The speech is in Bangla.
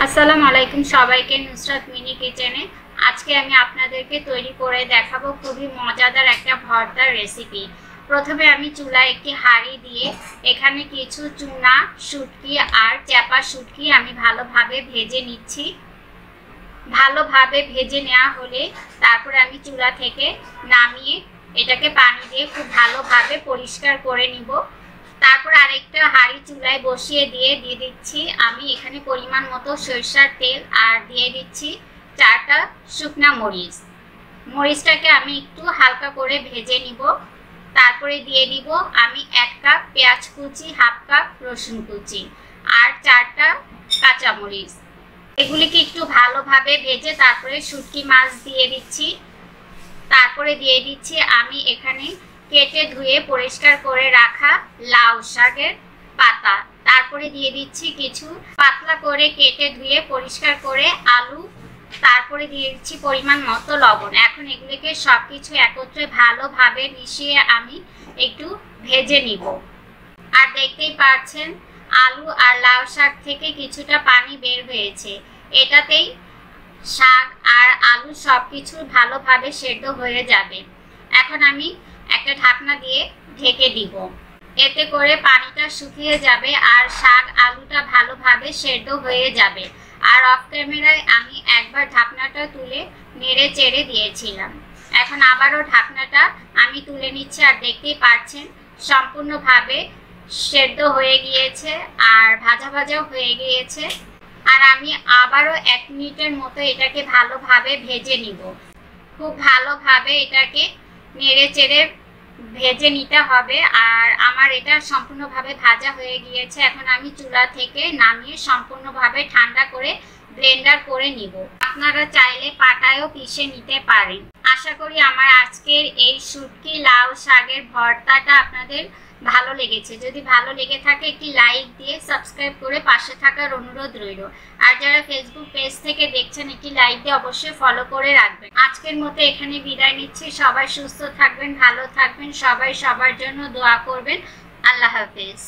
আসসালামু আলাইকুম সবাইকে নুসরাত মিনি কিচেনে। আজকে আমি আপনাদেরকে তৈরি করে দেখাবো খুবই মজাদার একটা ভর্তার রেসিপি। প্রথমে আমি চুলায় একটি হাঁড়ি দিয়ে এখানে কিছু চুনা শুটকি আর চাপা শুটকি আমি ভালোভাবে ভেজে নিচ্ছি। ভালোভাবে ভেজে নেওয়া হলে তারপরে আমি চুলা থেকে নামিয়ে এটাকে পানি দিয়ে খুব ভালোভাবে পরিষ্কার করে নিব। তারপর আরেকটা হাঁড়ি চুলায় বসিয়ে দিয়ে দিচ্ছি আমি এখানে পরিমাণ মতো সরিষার তেল আর দিয়ে দিচ্ছি 4টা শুকনা মরিচ। মরিচটাকে আমি একটু হালকা করে ভেজে নিব। তারপরে দিয়ে দিব আমি 1 কাপ পেঁয়াজ কুচি, হাফ কাপ রসুন কুচি আর 4টা কাঁচামরিচ। এগুলিকে একটু ভালোভাবে ভেজে তারপরে শুটকি মাছ দিয়ে দিচ্ছি। তারপরে দিয়ে দিচ্ছি আমি এখানে কেটে ধুয়ে পরিষ্কার করে রাখা লাউ শাকের পাতা। তারপরে দিয়ে দিচ্ছি কিছু পাতলা করে কেটে ধুয়ে পরিষ্কার করে আলু। তারপরে দিয়ে দিচ্ছি পরিমাণ মতো লবণ। এখন এগুলিকে সবকিছু একত্রে ভালোভাবে মিশিয়ে আমি একটু ভেজে নিব। আর দেখতেই পাচ্ছেন আলু আর লাউ শাক থেকে কিছুটা পানি বের হয়েছে। এটাতেই শাক আর আলু সবকিছু ভালোভাবে সেদ্ধ হয়ে যাবে। এখন আমি একটা ঢাকনা দিয়ে ঢেকে দিব। এতে করে পানিটা শুকিয়ে যাবে আর শাক আলুটা ভালোভাবে সেদ্ধ হয়ে যাবে। আর অফ ক্যামেরায় আমি একবার ঢাকনাটা তুলে নেড়ে চেড়ে দিয়েছিলাম। এখন আবারও ঢাকনাটা আমি তুলে নিচ্ছি আর দেখতেই পাচ্ছেন সম্পূর্ণভাবে সেদ্ধ হয়ে গিয়েছে আর ভাজা ভাজাও হয়ে গিয়েছে। আর আমি আবারও 1 মিনিটের মতো এটাকে ভালোভাবে ভেজে নিব। খুব ভালোভাবে এটাকে নেড়ে চেড়ে ভেজে নিতে হবে। আর আমার এটা সম্পূর্ণভাবে ভাজা হয়ে গিয়েছে। এখন আমি চুলা থেকে নামিয়ে সম্পূর্ণভাবে ঠান্ডা করে ব্লেন্ডার করে নিব। আপনারা চাইলে পাটায়ও পিষে নিতে পারেন। আশা করি আমার আজকের এই শুটকি লাউ শাকের ভর্তাটা আপনাদের ভালো লেগেছে। যদি ভালো লেগে থাকে একটি লাইক দিয়ে সাবস্ক্রাইব করে পাশে থাকার অনুরোধ রইল। আর যারা ফেসবুক পেজ থেকে দেখছেন একটি লাইক দিয়ে অবশ্যই ফলো করে রাখবেন। আজকের মতো এখানে বিদায় নিচ্ছি। সবাই সুস্থ থাকবেন, ভালো থাকবেন, সবাই সবার জন্য দোয়া করবেন। আল্লাহ হাফেজ।